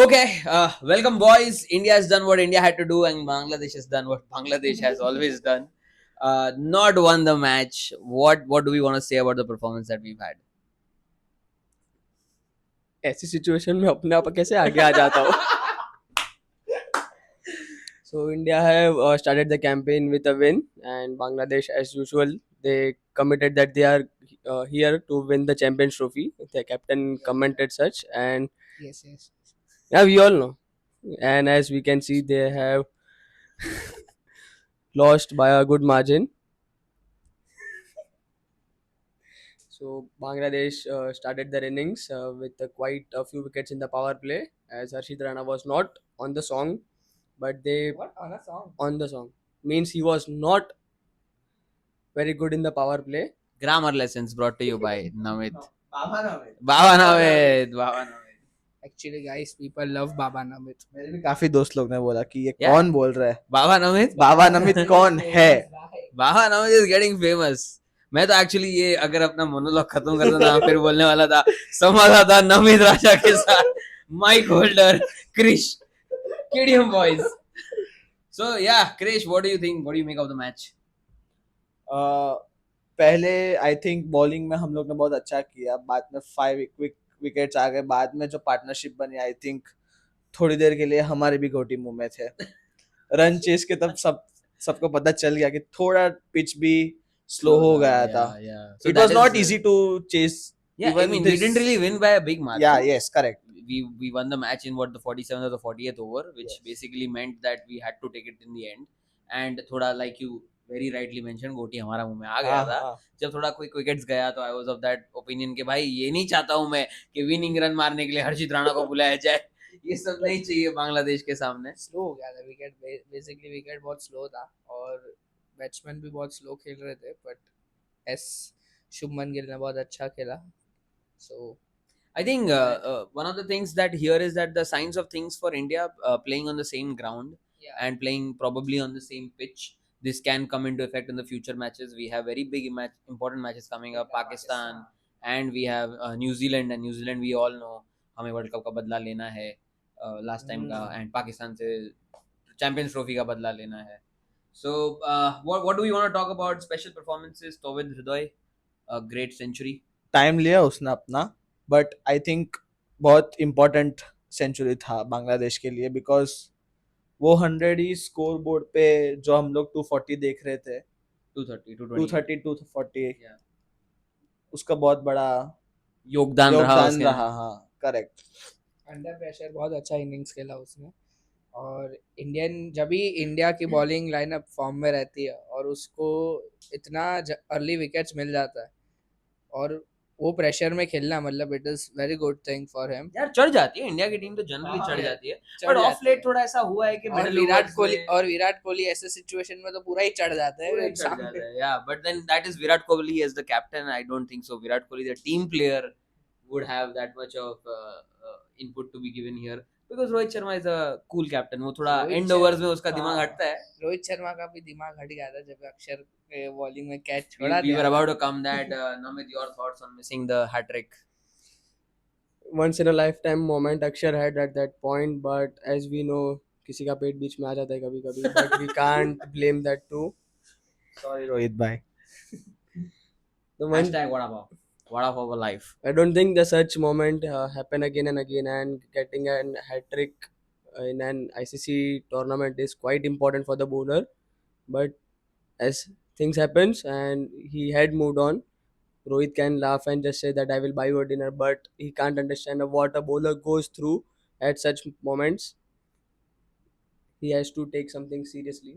Okay, welcome, boys. India has done what India had to do, and Bangladesh has done what Bangladesh has always done. Not won the match. What do we want to say about the performance that we've had? ऐसी situation में अपने आप कैसे आगे आ जाता हूँ. So India have started the campaign with a win, and Bangladesh, as usual, they committed that they are here to win the Champions Trophy. The captain commented such, and Yes, yes. yeah, we all know. And as we can see, they have lost by a good margin. So Bangladesh started their innings with quite a few wickets in the power play, as Harshit Rana was not on the song, but they What on a song? on the song means he was not very good in the power play. Grammar lessons brought to you by Namit. Baba Namit. Baba Namit. Baba Namit. Actually, guys, people love Baba Namit. मेरे भी काफी दोस्त लोग ने बोला कि ये Yeah. कौन बोल रहा है. Baba Namit. बाबा नमित कौन है. Baba Namit is getting famous. मैं तो एक्चुअली ये अगर अपना मोनोलॉग खत्म कर दूं फिर बोलने वाला था. संवाददाता नमित राजा के साथ mic holder Krish KDM boys. So yeah, Krish, what do you think? What do you make of the match? पहले आई थिंक बॉलिंग में हम लोग ने बहुत अच्छा किया. बाद में 5 क्विक विकेट्स आ गए. बाद में जो पार्टनरशिप बनी आई थिंक थोड़ी देर के लिए हमारे भी घोटी मुंह में थे. रन चेस के तब सबको पता चल गया कि थोड़ा पिच भी स्लो हो गया था. So it that was is, not easy to chase. Yeah, I even mean, this- we didn't really win by a big margin. Yeah, yes, correct. We won the match in what, the 47th or the 40th over, which Yes. basically meant that we had to take it in the end. And थोड़ा like you very rightly mentioned, गोटी हमारा मुंह में आ गया था. जब थोड़ा quick wickets गया तो I was of that opinion कि भाई ये नहीं चाहता हूं मैं कि विनिंग रन मारने के लिए हर्षित राणा को बुलाया जाए. ये सब नहीं चाहिए बांग्लादेश के सामने. स्लो हो गया था विकेट. बेसिकली विकेट बहुत स्लो था और बैट्समैन भी बहुत स्लो खेल रहे थे. बट एस शुभमन गिल ने बहुत अच्छा खेला. सो I think one of the things that here is that the signs of things for India playing on the same ground and playing probably on the same pitch, this can come into effect in the future matches. We have very big important matches coming up. Pakistan and we have New Zealand, and New Zealand we all know हमें world cup का बदला लेना है last time का, and Pakistan से champions trophy का बदला लेना है. So what do we want to talk about? Special performances. Tawhid Hridoy, a great century. Time लिया उसने अपना. बट आई थिंक बहुत इम्पोर्टेंट सेंचुरी था बांग्लादेश के लिए. बिकॉज वो 100 ही स्कोर बोर्ड पे जो हम लोग 240 देख रहे थे, 230, 220. 240 Yeah. उसका बहुत बड़ा योगदान योगदान उसके रहा. हाँ, करेक्ट. अंडर प्रेशर बहुत अच्छा इनिंग्स खेला उसने. और जब भी इंडिया की बॉलिंग लाइनअप फॉर्म में रहती है और उसको इतना अर्ली विकेट्स मिल जाता है और वो प्रेशर में खेलना, मतलब it is very good thing for him. यार चढ़ जाती है इंडिया की टीम तो जनरली हाँ, चढ़ यार, जाती है. चढ़ बट ऑफ जाती है. लेट थोड़ा ऐसा हुआ है कि और middle विराट overs कोहली में ऐसे सिचुएशन में तो पूरा ही चढ़ जाता पूरा है ही चढ़ सामने. जाता है. Yeah, but then that is Virat Kohli as the captain. I don't think so. Virat Kohli, the team player, would have that much of input to be given here because Rohit Sharma is a cool captain. वो थोड़ा Rohit end Sharma- overs में उसका दिमाग हाँ. हटता है. रोहित शर्मा का भी दिमाग हट गया था जब अक्षर बॉलिंग में कैच छोड़ा We were दिया. about to come that. Namit, your thoughts on missing the hat trick? Once in a lifetime moment Akshar had at that point, but as we know, किसी का पेट बीच में आ जाता है कभी कभी, but we can't blame that too. Sorry Rohit भाई. The one, Hashtag vada pav. Vada pav for life. I don't think the such moment happen again and again, and getting an hat trick in an ICC tournament is quite important for the bowler. But as things happens and he had moved on, Rohit can laugh and just say that I will buy you a dinner, but he can't understand what a bowler goes through at such moments. He has to take something seriously.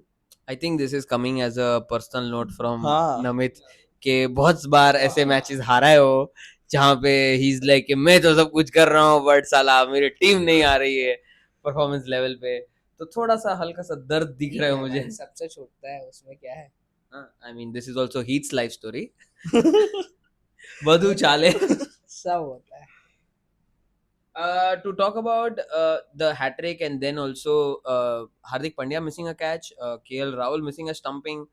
I think this is coming as a personal note from हाँ. Namit के बहुत बार ऐसे matches हारा है वो जहाँ पे ही is like मैं तो सब कुछ कर रहा हूँ बट साला मेरी टीम नहीं आ रही है परफॉर्मेंस लेवल पे. तो थोड़ा सा हल्का सा दर्द दिख रहा है मुझे. सबसे छूटता है उसमें, क्या है. I mean this is also hits life story. बधू चाले. सब होता है. To talk about the hat trick and then also Hardik Pandya missing a catch, KL Rahul missing a stumping.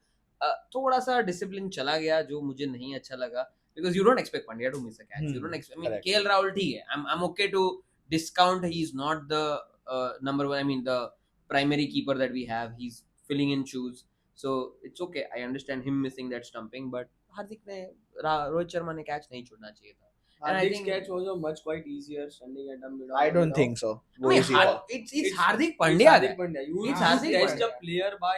थोड़ा सा डिसिप्लिन चला गया जो मुझे नहीं अच्छा लगा because you don't expect Pandya to miss a catch. You don't expect. I mean, correct. KL Rahul ठीक है. I'm okay to discount. He's not the number one. I mean, the primary keeper that we have. He's filling in shoes, so it's okay. I understand him missing that stumping, but हार्दिक ने रोहित शर्मा ने catch नहीं छोड़ना चाहिए था. And I Hardik's think catch was a much quite easier standing at the mid. I don't think so. I mean, easy था. it's Hardik Pandya. Hardik Pandya. You It's you Hardik test Pandya. a player by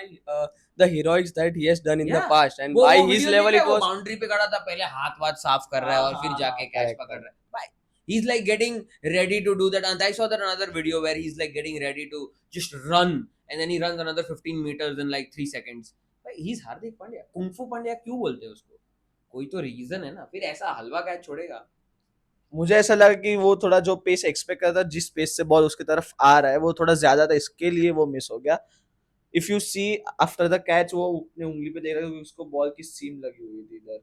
the heroics that he has done in the Yeah. past, and वो by video his देखे level it वो was. Boundary पे खड़ा था, पहले हाथ वाथ साफ कर रहा है और फिर जाके कैच correct, पकड़ रहा है. Why? He's like getting ready to do that. And I saw that another video where he's like getting ready to just run, and then he runs another 15 meters in like 3 seconds. Why? He's Hardik Pandya. Kung Fu Pandya क्यों बोलते हैं उसको? कोई तो reason है ना. फिर ऐसा हलवा कैच छोड़ेगा. मुझे ऐसा लगा कि वो थोड़ा जो पेस एक्सपेक्ट करता था, जिस पेस से बॉल उसकी तरफ आ रहा है वो थोड़ा ज्यादा था, इसके लिए वो मिस हो गया. If you see after the catch वो अपने उंगली पे देख रहा है, उसको बॉल की सीम लगी हुई थी इधर.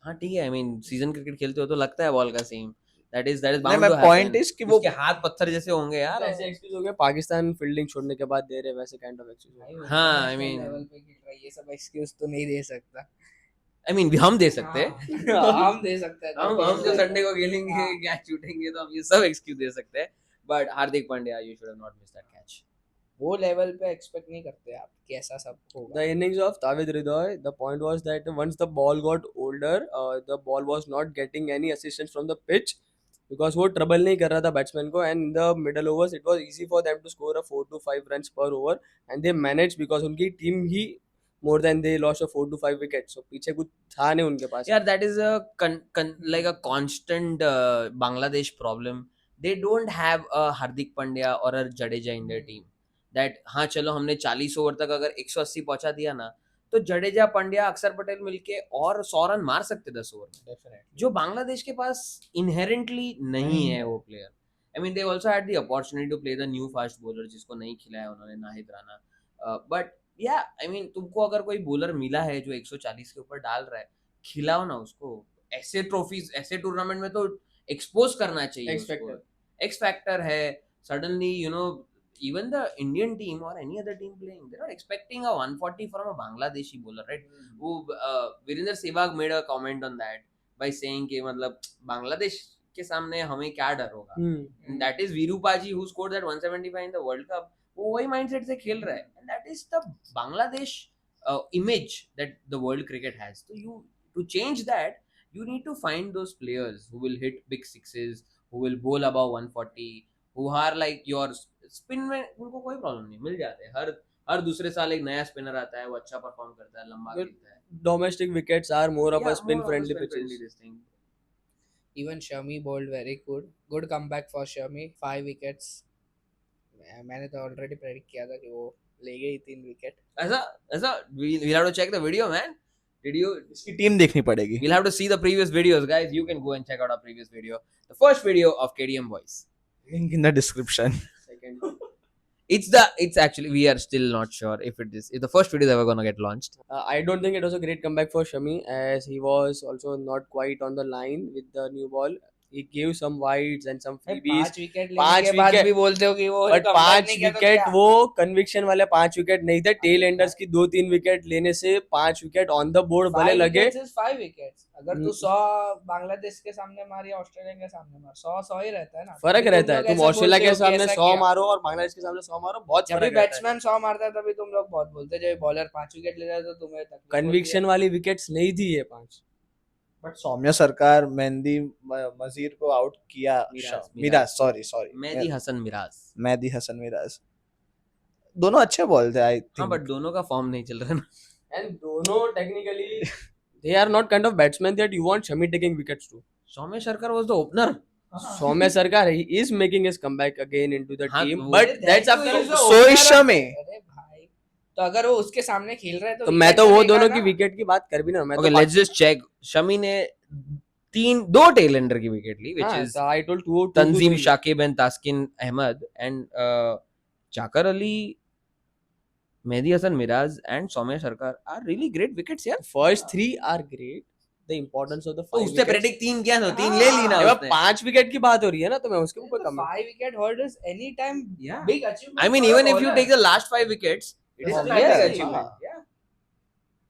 हाँ ठीक है. I mean, सीजन क्रिकेट खेलते हो तो लगता है बॉल का सीम. That is नहीं, bound मैं to happen. पॉइंट इज कि वो उसके हाथ पत्थर जैसे होंगे यार. ऐसे एक्सक्यूज हो गया पाकिस्तान फील्डिंग छोड़ने के बाद दे रहे वैसे काइंड ऑफ एक्सक्यूज. हाँ, I mean- लेवल पे खेल रहा है, ये सब एक्सक्यूज तो नहीं दे सकता. I mean, हम दे सकते हैं. हाँ, हम दे सकते हैं. हम जो संडे को खेलेंगे हाँ. कैच शूटेंगे तो हम ये सब एक्सक्यूज दे सकते हैं. But Hardik Pandya, you should have not miss that catch. वो लेवल पे एक्सपेक्ट नहीं करते आप कि ऐसा सब होगा. The innings of Tawhid Hridoy, the point was that once the ball got older, the ball was not getting any assistance from the pitch because वो trouble नहीं कर रहा था batsman को, and in the middle overs it was easy for them to score a 4 to 5 runs per over, and they managed because उनकी team he more than they lost a 4 to 5 wickets, so पीछे कुछ था नहीं उनके पास. Yeah, that is a like a constant Bangladesh problem. They don't have a Hardik Pandya or a Jadeja in their team. That हाँ चलो हमने 40 over तक अगर 180 पहुंचा दिया ना, तो जडेजा, पंड्या, अक्षर पटेल मिलके और 100 रन मार सकते 10 ओवर में. डेफिनेटली. जो बांग्लादेश के पास इनहेरेंटली नहीं है वो player. I mean they also had the opportunity to play the new fast bowler जिसको नहीं खिलाया उन्होंने, नाहिद राणा. बट या आई मीन तुमको अगर कोई बॉलर मिला है जो 140 के ऊपर डाल रहा है, खिलाओ ना उसको. ऐसे ट्रॉफीज, ऐसे टूर्नामेंट में तो एक्सपोज करना चाहिए. X factor. एक्स फैक्टर है. Suddenly you know even the Indian team or any other team playing, they're not expecting a 140 from a Bangladeshi bowler, right? वो Virendra Sehwag made a comment on that by saying कि मतलब बांग्लादेश के सामने हमें क्या डर होगा. And that is Virupaji who scored that 175 in the World Cup. वो वही mindset से खेल रहा है. And that is the Bangladesh image that the world cricket has. So you to change that, you need to find those players who will hit big sixes, who will bowl above 140, who are like your spin में उनको कोई problem नहीं, मिल जाते हैं. हर दूसरे साल एक नया स्पिनर आता है, वो अच्छा परफॉर्म करता है, लंबा खेलता है. Domestic wickets are more of Yeah, a spin more of a friendly spin-friendly pitches. this thing. Even Shami bowled very good. Good comeback for Shami. 5 wickets. मैंने तो ऑलरेडी प्रेडिक्ट किया था कि वो ले गई 3 विकेट. ऐसा we'll have to check the video, man. Did you? इसकी टीम देखनी पड़ेगी. We'll have to see the previous videos, guys. You can go and check out our previous video, the first video of KDM Boys. Link in the description. Second. It's actually, we are still not sure if the first video is ever gonna get launched. I don't think it was a great comeback for Shami, as he was also not quite on the line with the new ball. He gave some wides and some freebies. 5 wicket लेने पांच के बाद wicket- भी बोलते हो कि वो but comeback 5 नहीं किया तो विकेट क्या? वो कन्विक्शन वाले 5 विकेट नहीं थे. टेल एंडर्स की 2-3 विकेट लेने से 5 विकेट ऑन द बोर्ड भले 5 लगे. wickets is 5 wickets. अगर तू 100 बांग्लादेश के सामने मार या ऑस्ट्रेलिया के सामने मार, 100 ही रहता है ना. फर्क तभी रहता है. लोग तुम ऐसा ऑस्ट्रेलिया बोलते के हो कि सामने ऐसा 100 किया. मारो और बांग्लादेश के सामने 100 मारो, बहुत जब भी फर्क रहता है. बैट्समैन 100 मारता है तभी तुम लोग बहुत बोलते हैं. जब बॉलर 5 विकेट ले जाता है तो तुम्हें तकलीफ होती है. कन्विक्शन वाली विकेट्स नहीं थी ये 5. बट सौम्या सरकार मेहंदी मजीर को आउट किया. मिराज, सॉरी मेहदी हसन मिराज. मेहदी हसन मिराज दोनों अच्छे बॉल थे. आई हाँ, थिंक बट दोनों का फॉर्म नहीं चल रहा ना. एंड दोनों technically they are not kind of batsmen that you want Shami taking wickets to. सौम्य सरकार was the opener. Soumya Sarkar, he is making his comeback again into the हाँ, team, वो- but that's तो after. is the So is opener. Shami. अरे भाई, तो अगर वो उसके सामने खेल रहा है तो मैं तो वो wicket दोनों लेगा की ना. विकेट की बात कर भी ना. मैं Okay, let's just check. Shami ने 2 टेल एंडर की विकेट ली, which is I told 2 Tanzim Shakib and Taskin Ahmed, and Chakar Ali, Mehdi Hasan Miraz and Soumya Sarkar are really great wickets यार. First 3 are great. The importance of the 5 तो उससे wickets. Predict 3 किया था, 3 हाँ, ले ली ना अरे उसने. 5 विकेट की बात हो रही है ना, तो मैं उसके ऊपर तो कम. 5 wicket hold is any time Yeah. big achievement. I mean, for a even if you bowler. take the last 5 wickets, it is a Yeah, fantastic yeah. achievement. Yeah.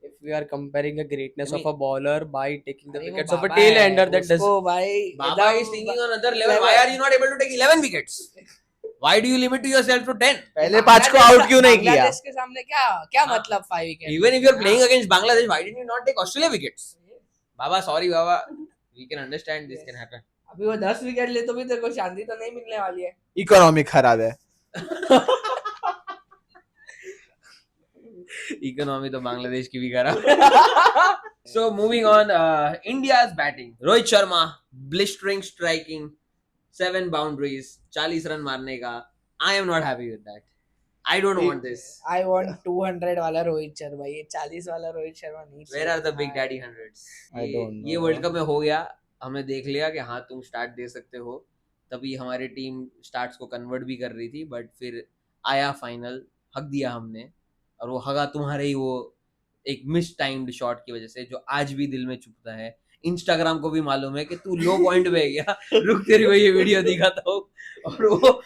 If we are comparing a greatness I mean- of a bowler by taking the अरे वो wickets of a Baba tail है, ender, that does उसको भाई Baba एकदम is thinking on another level. Why are you not able to take 11 wickets? Why do you limit to yourself to 10? पहले 5 को out क्यों नहीं किया? बांग्लादेश के सामने क्या क्या हाँ. मतलब 5 wicket Even if you're playing against Bangladesh, why didn't you not take Australia wickets? Baba, sorry, Baba. We can understand this can happen. अभी वो 10 विकेट ले तो भी तेरे को शांति तो नहीं मिलने वाली है. इकोनॉमी खराब है. Economy तो बांग्लादेश की भी खराब. So moving on, India's batting. Rohit Sharma, blistering striking, 7 boundaries, 40 run मारने का. I am not happy with that. I don't want this. I want 200 वाला रोहित शर्मा, ये 40 वाला रोहित शर्मा नहीं. Where are the big daddy hundreds? I don't ये know. World cup में हो गया, हमने देख लिया कि हाँ तुम स्टार्ट दे सकते हो. तभी हमारी टीम स्टार्ट्स को कन्वर्ट भी कर रही थी, बट फिर आया फाइनल, हक दिया हमने, और वो हगा तुम्हारे ही वो एक मिस टाइम्ड शॉट की वजह से, जो आज भी दिल में चुभता है. इंस्टाग्राम को भी मालूम है कि तू लो पॉइंट पे गया, रुक तेरे को ये वीडियो दिखाता हूँ, और वो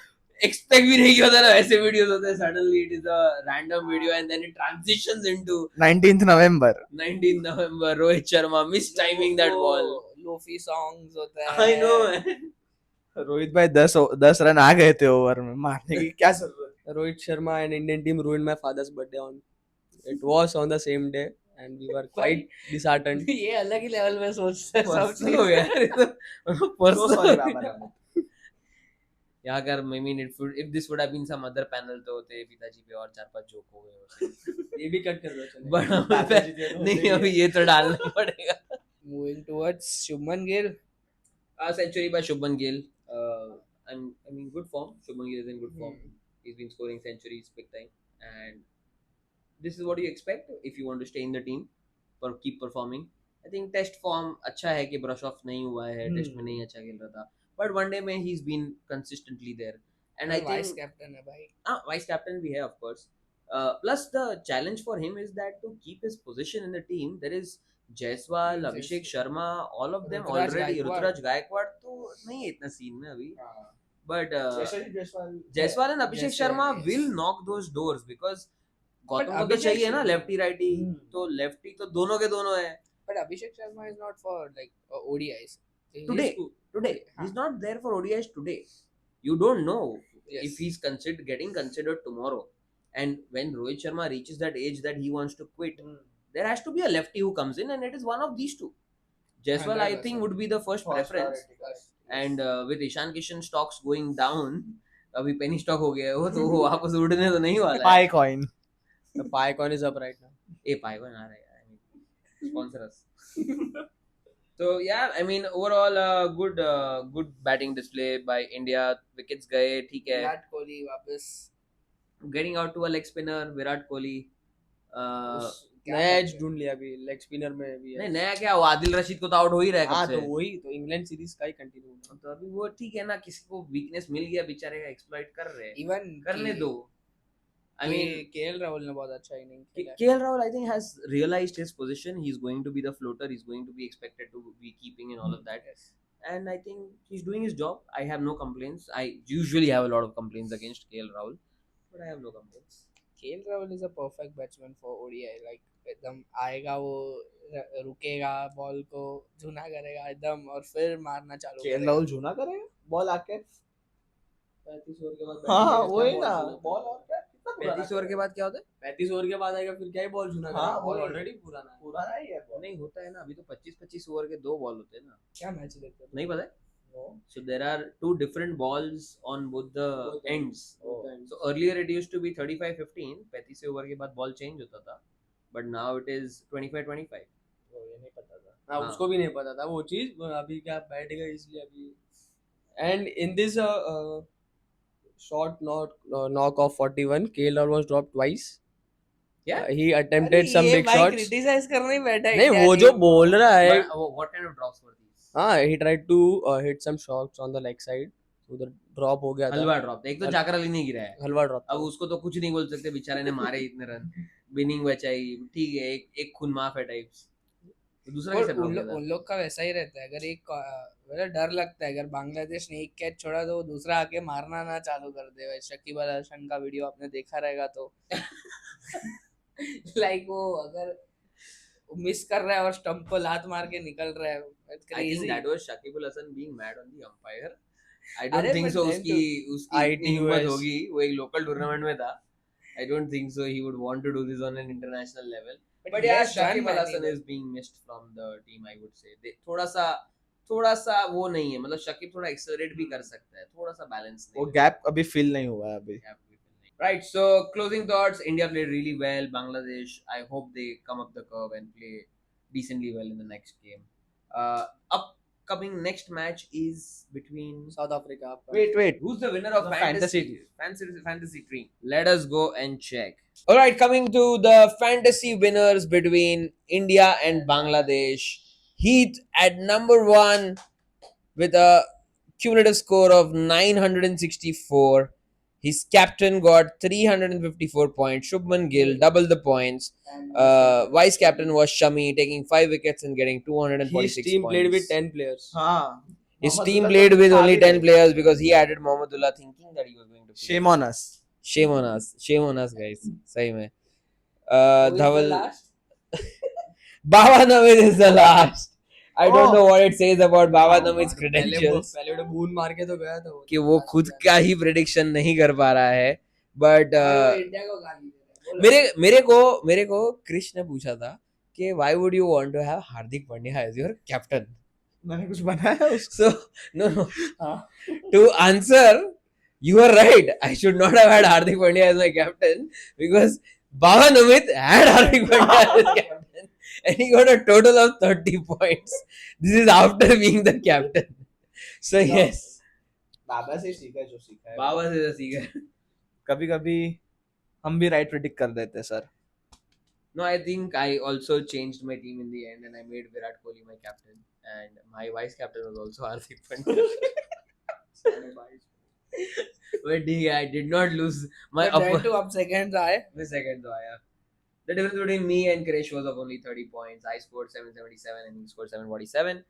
एक्सपेक्ट भी नहीं किया था ना, ऐसे वीडियोस होते हैं, suddenly it is a random video and then it transitions into 19th November. 19 November, Rohit Sharma miss timing that ball. Lofi songs होता है. I know, man. रोहित भाई 10 रन आ गए थे ओवर में, मारने की क्या जरूरत? Rohit Sharma and Indian team ruined my father's birthday on. It was on the same day, and we were quite disheartened. ये अलग ही लेवल में सोचते हैं सब Personal हो गया यार, ये तो So personal sorry, हो बाबा. गया. या अगर I mean if this would have been some other panel तो होते पिताजी पे और 4-5 जोक हो गए होते. ये भी कट कर दो चलो. But नहीं, अभी ये तो डालना पड़ेगा. Moving towards Shubman Gill. A century by Shubman Gill. I mean good form. Shubman Gill is in good form. He's been scoring centuries big time, and this is what you expect if you want to stay in the team or keep performing. I think test form अच्छा है कि brush off नहीं हुआ है, test में नहीं अच्छा खेल रहा था, but one day में he's been consistently there, and I think vice captain है भाई. vice captain भी है of course. Plus the challenge for him is that to keep his position in the team, there is Jaiswal, Abhishek Sharma, all of them Ruturaj already. Gaikwad. Ruturaj Gaikwad तो नहीं है इतना scene में अभी, but Jaiswal and Abhishek Jaiswal, Sharma yes. will knock those doors because Gautam को तो Abhishek चाहिए ना Sharma- लेफ्टी राइटी, तो लेफ्टी तो दोनों के दोनों है. But Abhishek Sharma is not for like ODIs. He Today, is good. today हाँ. he's not there for ODIs today. You don't know Yes. if he's getting considered tomorrow. And when Rohit Sharma reaches that age that he wants to quit, there has to be a lefty who comes in, and it is one of these two. Jaiswal, I 100%. think, would be the first preference. And with Ishan Kishan stocks going down, अभी penny stock हो गया है वो, तो वो वापस उड़ने तो नहीं वाला है. Pie coin. The pie coin is up right now. ए पाइवन आ रहा है यार, I mean, sponsor us. So yeah, I mean overall good batting display by India. Wickets गए ठीक है. विराट कोहली वापस Getting out to a leg spinner, Virat Kohli. क्या नया करते एज हैं? ढूंढ लिया अभी लेग स्पिनर में भी नहीं है. नया क्या, वो आदिल रशीद को तो आउट हो ही रहा है हाँ कब तो से. वही तो इंग्लैंड सीरीज का ही कंटिन्यू. तो अभी वो ठीक है ना, किसी को वीकनेस मिल गया बेचारे का, एक्सप्लॉइट कर रहे हैं, Even करने दो. I mean, KL Rahul ने बहुत अच्छा इनिंग खेला. KL Rahul I think has realized his position. He's going to be the floater. He's going to be expected to be keeping and all of that. Yes. And I think he's doing his job. I have no complaints. I usually have a lot of complaints against KL Rahul, but I have no complaints. KL Rahul is a perfect batsman for ODI. Like एकदम आएगा वो रुकेगा ball को झुना करेगा एकदम और फिर मारना चालू केएल करेगा. राहुल झूना करेगा बॉल आके. 35 ओवर के बाद हाँ वही ना, बॉल और क्या, कितना 35 ओवर के बाद क्या होता है? 35 ओवर के बाद आएगा फिर क्या ही बॉल झुना हाँ, करेगा. बॉल वही. ऑलरेडी पुराना है. पुराना ही है बॉल. नहीं होता है ना, अभी तो 25-25 ओवर के 2 बॉल होते हैं ना. क्या मैच देखते हो? नहीं पता है? So there are 2 different balls on both the Both ends. Oh. So earlier it used to be 35-15, 35 over के बाद बॉल चेंज होता था, but now it is 25-25. वो ये नहीं पता था. हाँ हाँ. उसको भी नहीं पता था वो चीज. अभी क्या बैठ गया इसलिए अभी. And in this short knock of 41, KL Rahul was dropped twice. Yeah? He attempted some ये big भाई shots. criticize करने ही बैठा है नहीं क्या वो नहीं? जो बोल रहा है. But what kind of drops were these? हाँ he tried to hit some shots on the leg side. उधर ड्रॉप हो गया था. हलवा ड्रॉप. एक तो जाकर अली नहीं गिरा है. हलवा ड्रॉप. अब उसको तो कुछ नहीं बोल सकते, बेचारे ने मारे इतने रन, विनिंग बचाई, ठीक है, एक खून माफ है टाइप्स. तो दूसरा और कैसे ड्रॉप किया था? उन लोग का वैसा ही रहता है. अगर एक मतलब डर लगता है अगर बांग्लादेश ने एक कैच छोड़ा तो वो दूसरा आके मारना ना चालू कर दे. शकीब अल हसन का वीडियो आपने देखा रहेगा तो लाइक वो अगर मिस कर रहा है और स्टंप को लात मार के निकल रहा है. It's I think crazy. that was Shakib Al Hasan being mad on the umpire. I don't अरे think but so. then उसकी to उसकी इतनी हिम्मत ITUS. होगी. वो एक local tournament में था. I don't think so. He would want to do this on an international level. But he yeah, has done Shakib Al many Hasan well. is being missed from the team. I would say. थोड़ा सा वो नहीं है. मतलब शकीब थोड़ा accelerate भी कर सकता है. थोड़ा सा balance वो नहीं है. गैप अभी फिल नहीं हुआ है अभी. Right. So closing thoughts. India played really well. Bangladesh. I hope they come up the curve and play decently well in the next game. Upcoming next match is between. South Africa. Wait. Who's the winner of The fantasy dream? Let us go and check. All right, coming to the fantasy winners between India and Bangladesh. Heath at number 1 with a cumulative score of 964. His captain got 354 points. Shubman Gill doubled the points. Vice captain was Shami taking 5 wickets and getting 246 His team points. played with 10 players. हाँ. His Mohammad team Ullah played तो with only था 10 भी players because he added Mohammedullah thinking that he was going to play. Shame on us. Shame on us, guys. सही में. Who is the Dhaval. last? Baba Namid is the last. I don't Oh. know what it says about Baba Namid's credentials. पहले वो बून मार के तो गया था वो. कि वो खुद का ही प्रेडिक्शन नहीं कर पा रहा है. But इंडिया को गाली दे रहा है. मेरे को कृष्ण ने पूछा था कि why would you want to have Hardik Pandya as your captain? मैंने कुछ बनाया उसको. So no. हाँ. To answer, you are right. I should not have had Hardik Pandya as my captain because Baba Namit had Hardik Pandya as his captain and he got a total of 30 points. This is after being the captain. So yes, बाबा से सीखा जो सीखा है. Baba से तो सीखा. कभी कभी हम भी राइट प्रेडिक्ट कर देते हैं sir. No, I think I also changed my team in the end and I made Virat Kohli my captain and my vice captain was also Hardik Pandya. But I did not lose my But then upper. to up seconds आए. The second though, yeah. The difference between me and Krish was of only 30 points. I scored 777 and he scored 747.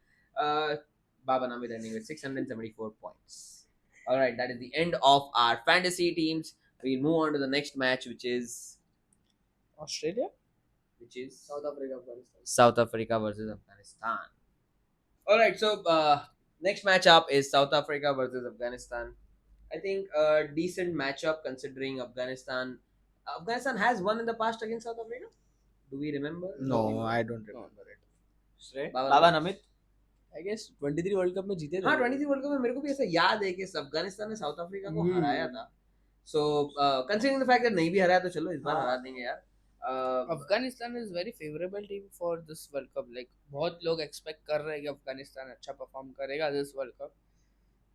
Baba Namid ending with 674 points. Alright, that is the end of our fantasy teams. We'll move on to the next match, which is Australia? South Africa, Afghanistan. South Africa versus Afghanistan. Alright, so next matchup is South Africa versus Afghanistan. I think a decent matchup considering Afghanistan has won in the past against South Africa. Do we remember? No, I don't remember it. Straight. Baba Namit. I guess 23 world cup में जीते थे. हाँ 23 world cup में मेरे को भी ऐसा याद है कि अफगानिस्तान ने साउथ अफ्रीका को हराया था. So considering the fact that नहीं भी हराया तो चलो इस बार हरा देंगे यार. Afghanistan is very favourable team for this world cup. Like बहुत लोग एक्सपेक्ट कर रहे हैं कि अफगानिस्तान अच्छा परफॉर्म करेगा this world cup,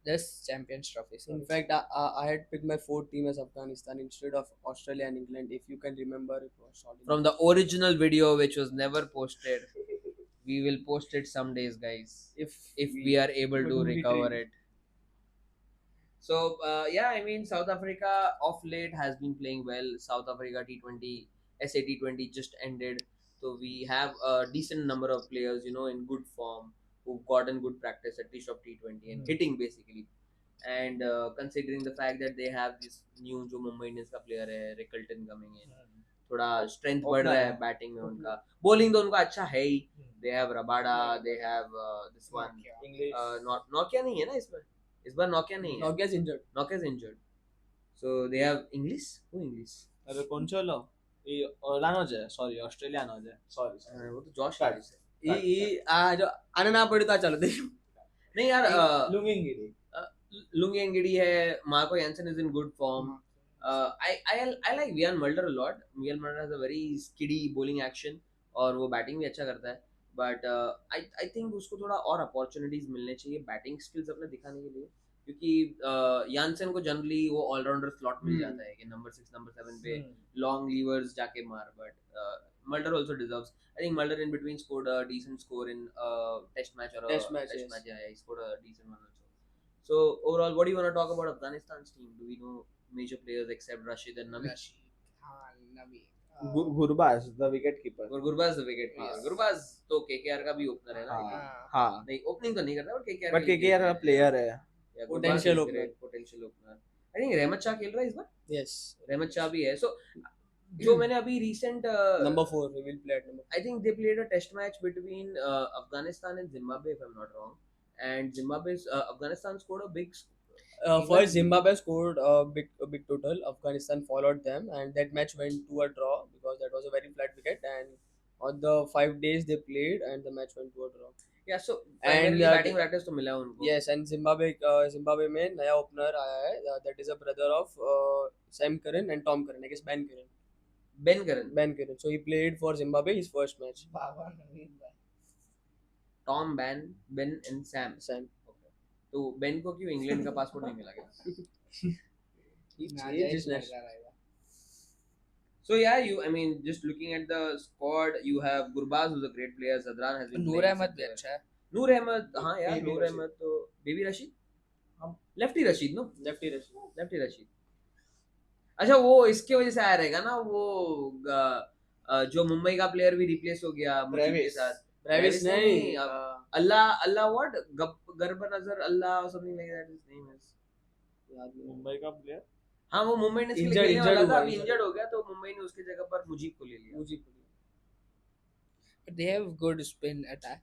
this champions trophy. In fact, I had picked my fourth team as Afghanistan instead of Australia and England. If you can remember, it was shot in from the original video which was never posted, we will post it some days, guys, if we are able to recover it. So yeah, I mean South Africa of late has been playing well. South Africa T20 SA T20 just ended, so we have a decent number of players, in good form who've gotten good practice at least of T20 and hitting basically. And considering the fact that they have this new जो Mumbai Indians का player है Rickelton coming in, थोड़ा strength बढ़ रहा है batting में उनका. Bowling तो उनका अच्छा है ही. They have Rabada, they have this one English. Nokia नहीं है ना इस बार नोकिया नहीं है. Nokia's injured. Nokia's injured. So they have English. Who English? अरे कौन चलो ये ओलानोज है, सॉरी ऑस्ट्रेलियानोज है, सॉरी वो तो जॉश Cut. हैरिस है. ये जो आने ना पड़े तो चलो देखो. नहीं यार लुंगिंगिरी. लुंगी एंगिडी है. Marco Jansen is in good form. I like Vian Mulder a lot. Vian Mulder has a very skiddy bowling action और वो बैटिंग भी अच्छा करता है. बट I think उसको थोड़ा और अपॉर्चुनिटीज मिलने चाहिए बैटिंग स्किल्स अपने दिखाने के लिए, क्योंकि यानसन को जनरली वो ऑलराउंडर स्लॉट मिल जाता है कि नंबर 6 नंबर 7 पे लॉन्ग लीवर्स जाके मार. But Mulder also deserves. I think Mulder in between scored a decent score in a test match or a Test match, yes. match. Yeah, he scored a decent one also. So overall, what do you want to talk about Afghanistan's team? Do we know major players except Rashid and Nabi? Gurbaz the wicket keeper. और Gurbaz the wicket player. हाँ. गुरबाज तो KKR का भी opener है ना. हाँ हाँ नहीं ओपनिंग तो नहीं करता बट KKR बट केकेआर का प्लेयर है. Potential opener. Potential opener. I think Rahmat Shah खेल रहा है इस बार. Yes. रहमत शाह भी है. So जो मैंने अभी recent Number 4, we will play at number I think they played a test match between Afghanistan and Zimbabwe, if I'm not wrong. And Afghanistan scored a big. First, Zimbabwe scored a big total. Afghanistan followed them, and that match went to a draw because that was a very flat wicket. And on the 5 days they played, and the match went to a draw. Yeah, so And, primarily batting the- practice तो मिला उनको. Yes, and Zimbabwe में नया opener आया है. That is a brother of Sam Curran and Tom Curran. I guess Ben Curran. Ben Curran. Ben Curran. So he played for Zimbabwe his first match. बाबा नवीन भाई Tom, Ben and Sam. Sam. तो Ben को क्यों England का passport नहीं मिला क्या? He ना changed जाए his national. लड़का रहेगा So yeah, I mean, just looking at the squad, you have Gurbaz, who's a great player. Zadran has been. Noor playing Ahmad since, भी अच्छा है नूर अहमद, हाँ यार, Baby नूर Rashid. अहमद तो baby Rashid, lefty Rashid no, Lefty Rush. Lefty Rashid. अच्छा वो इसके वजह से आया रहेगा ना वो जो मुंबई का प्लेयर भी रिप्लेस हो गया मुजीब के Travis. साथ. Travis नहीं. अल्लाह what गर्ब नजर अल्लाह something like that his name is. याद नहीं. मुंबई का प्लेयर हाँ वो मुंबई ने इसके लिए Injured- खेलने वाला injured था, हुआ, अभी injured. इंजर्ड हो गया तो मुंबई ने उसकी जगह पर मुजीब को ले लिया. Mujib. but they have good spin attack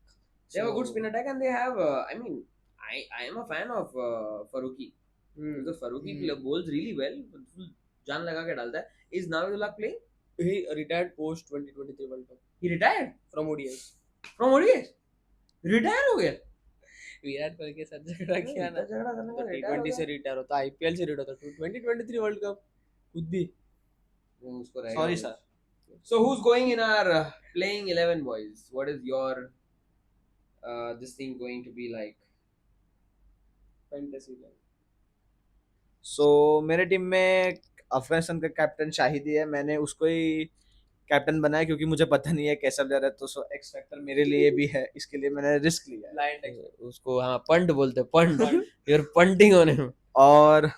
They have a good So, spin attack and they have I mean I am a fan of Faruqi because Faruqi bowls really well, full जान लगा के डालता है. Is Navidullah playing? He retired post 2023 World Cup He retired from ODIs. from ODIs. Retire हो गया. विराट कोहली के साथ झगड़ा किया ना झगड़ा करने तो का retire हो T20 से गया. रिटायर होता, IPL से रिटायर होता, 2023 वर्ल्ड कप खुद भी. वो उसको रहेगा. Sorry sir So who's going in our playing 11 boys? What is your this thing going to be like? Fantasy का. सो मेरे टीम में अफगानिस्तान का कैप्टन शाहिद ही है. मैंने उसको ही कैप्टन बनाया क्योंकि मुझे पता नहीं है कैसा प्लेयर है, तो सो एक्स फैक्टर मेरे लिए भी है, इसके लिए मैंने रिस्क लिया है. Blind text. उसको हाँ पंट बोलते हैं, punt. You're punting on him. और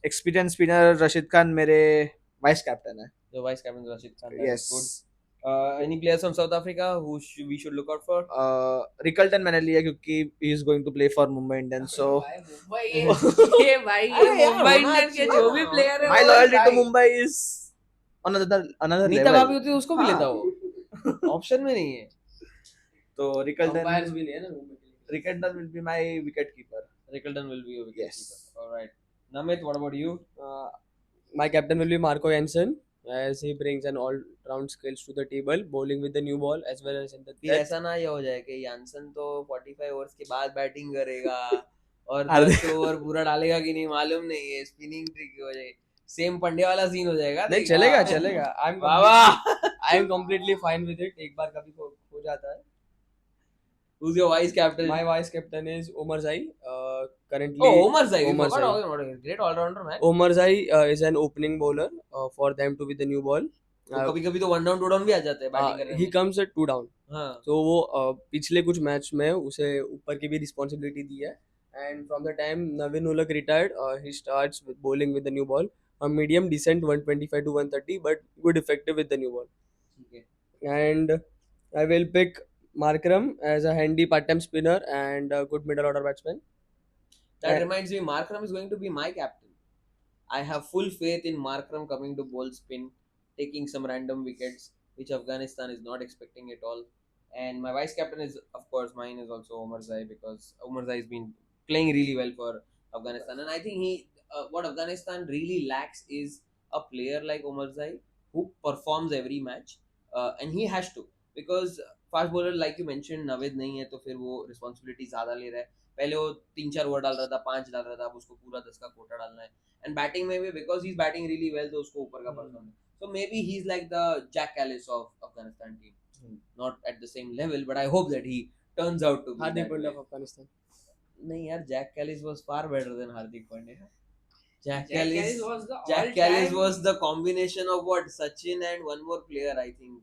एक्सपीरियंस स्पिनर रशीद खान मेरे वाइस कैप्टन है. The vice captain Rashid Khan. That is yes. good. Any players from South Africa who we should look out for? Rickelton मैंने लिया क्योंकि he is going to play for Mumbai Indians. So भाई मुंबई ये भाई ये अरे यार, मुंबई होना इंडियंस के चाहिए जो भी ना. प्लेयर है माय वो लॉयल्टी टू भाई. Mumbai is another Nita level. भाभी होती है उसको भी लेता वो. ऑप्शन में नहीं है. तो अंपायर्स रिकल्टन भी नहीं है ना मुंबई के लिए. Rickelton will be my wicket keeper. Rickleton will be a wicket Yes. keeper. All right. Namit, what about you? My captain will be Marco Jansen, as he brings an all-round skills to the table, bowling with the new ball as well as in the फिर depth. ऐसा ना ये हो जाए कि Janssen तो 45 overs के बाद बैटिंग करेगा और अरे. 10 ओवर पूरा डालेगा कि नहीं मालूम नहीं है. स्पिनिंग ट्रिक हो जाएगी. सेम पंड्या वाला सीन हो जाएगा. नहीं देखना. चलेगा चलेगा. I am completely fine with it. एक बार कभी हो जाता है. Who's your vice captain? My vice captain is Omar Zai. Currently, Oh, Omar Zai. Omar Zai. Great all-rounder man. Omar Zai is an opening bowler for them to be the new ball. तो कभी-कभी तो 1 down 2 down भी आ जाते हैं batting करने He में. comes at 2 down. हाँ. तो वो पिछले कुछ मैच में उसे ऊपर की भी रिस्पॉन्सिबिलिटी दी है. And from the time Naveen ul Haq retired he starts with bowling with the new ball. A medium decent 125 to 130 but good effective with the new ball. ठीक है. And I will pick Markram as a handy part-time spinner and a good middle order batsman. That reminds me, Markram is going to be my captain. I have full faith in Markram coming to bowl spin, taking some random wickets, which Afghanistan is not expecting at all. And my vice captain is, of course, mine is also Omar Zai because Omar Zai has been playing really well for Afghanistan. And I think what Afghanistan really lacks is a player like Omar Zai who performs every match. And he has to because fast bowler like you mention Naved नहीं है तो फिर वो responsibility ज्यादा ले रहा है. पहले वो 3-4 ओवर डाल रहा था, 5 डाल रहा था, अब उसको पूरा 10 का कोटा डालना है. एंड बैटिंग में भी because he is batting really well तो उसको ऊपर का परफॉर्म है. So maybe he is like the Jack Kallis of Afghanistan team. Not at the same level but I hope that he turns out to be Hardik Pandya of Afghanistan. नहीं यार, Jack Kallis was far better than Hardik Pandya. Jack Jack Callis Callis was the Jack all-time- Callis was the combination of what Sachin and one more player I think.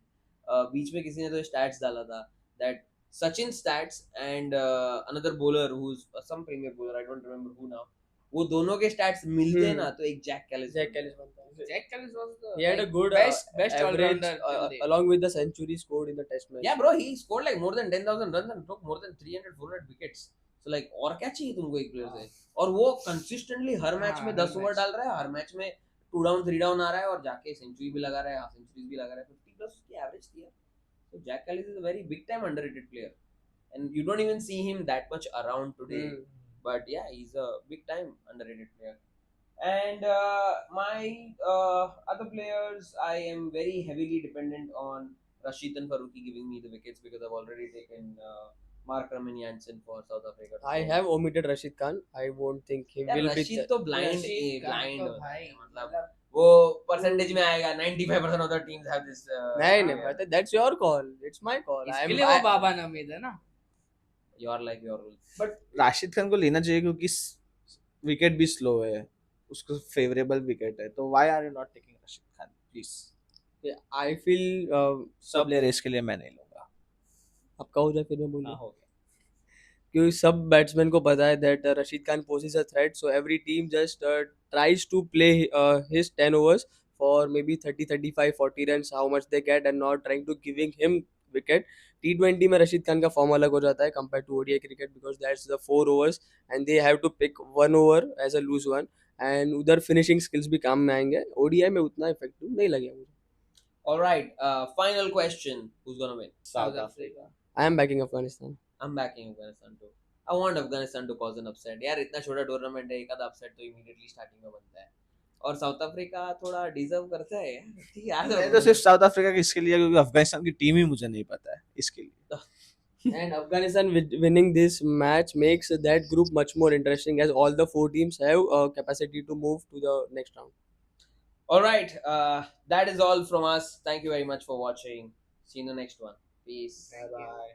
बीच में किसी ने तो stats डाला था that Sachin stats and another bowler who's some premier bowler I don't remember who now. वो दोनों के stats मिलते ना तो एक जैक कैलिस. Jack Callis बनता है. Jack Callis was the He had a good best average all-rounder till date. along with the century scored in the test match. Yeah bro, he scored like more than 10,000 runs and took more than 300-400 wickets. So like और क्या चाहिए तुमको एक player से. और वो consistently हर match हाँ, में हर 10 ओवर match. डाल रहा है, हर मैच में 2 डाउन 3 डाउन आ रहा है और जाके सेंचुरी भी लगा रहा है, हाफ सेंचुरीज भी लगा रहा है, 50 प्लस उसकी एवरेज थी यार. So Jack Callis is a very big time underrated player, and you don't even see him that much around today. But yeah, he's a big time underrated player. And my other players, I am very heavily dependent on Rashid and Faruqi giving me the wickets because I've already taken Mark Raman Jansen for South Africa. I have omitted Rashid Khan. I won't think he यार will be. Rashid तो blind Rashid Khan blind तो होता भाई है, मतलब वो percentage में आएगा 95% of the teams have this. नहीं नहीं brother, that's your call. It's my call. इसके लिए वो बाबा नमीद है ना. You are like your rules. But Rashid Khan को लेना चाहिए क्योंकि विकेट भी स्लो है, उसको फेवरेबल विकेट है, तो why are you not taking Rashid Khan please. I feel सब ले रेस के लिए मैं नहीं लूंगा. आपका हो जाए फिर मैं बोलूँ. हाँ, हो गया. क्योंकि सब बैट्समैन को पता है that Rashid Khan poses a threat, so every team just tries to play his 10 overs for maybe 30, 35, 40 runs, how much they get, and not trying to giving him wicket. T20 में रशीद खान का form अलग हो जाता है compared to ODI cricket because that's the 4 overs and they have to pick 1 over as a loose one, and उधर finishing skills भी काम में आएंगे. ODI में उतना effective नहीं लगेगा मुझे. All right, final question: who's gonna win? South Africa. I am backing Afghanistan. I'm backing Afghanistan too. I want Afghanistan to cause an upset. यार इतना छोटा टूर्नामेंट है, एक आधा upset तो immediately starting में बनता है. और साउथ अफ्रीका थोड़ा डिजर्व करता है यार. मैं तो सिर्फ साउथ अफ्रीका की इसके लिए क्योंकि अफगानिस्तान की टीम ही मुझे नहीं पता है इसके लिए. And Afghanistan winning this match makes that group much more interesting as all the 4 teams have capacity to move to the next round. All right, that is all from us. Thank you very much for watching. See you in the next one. Peace. Bye bye.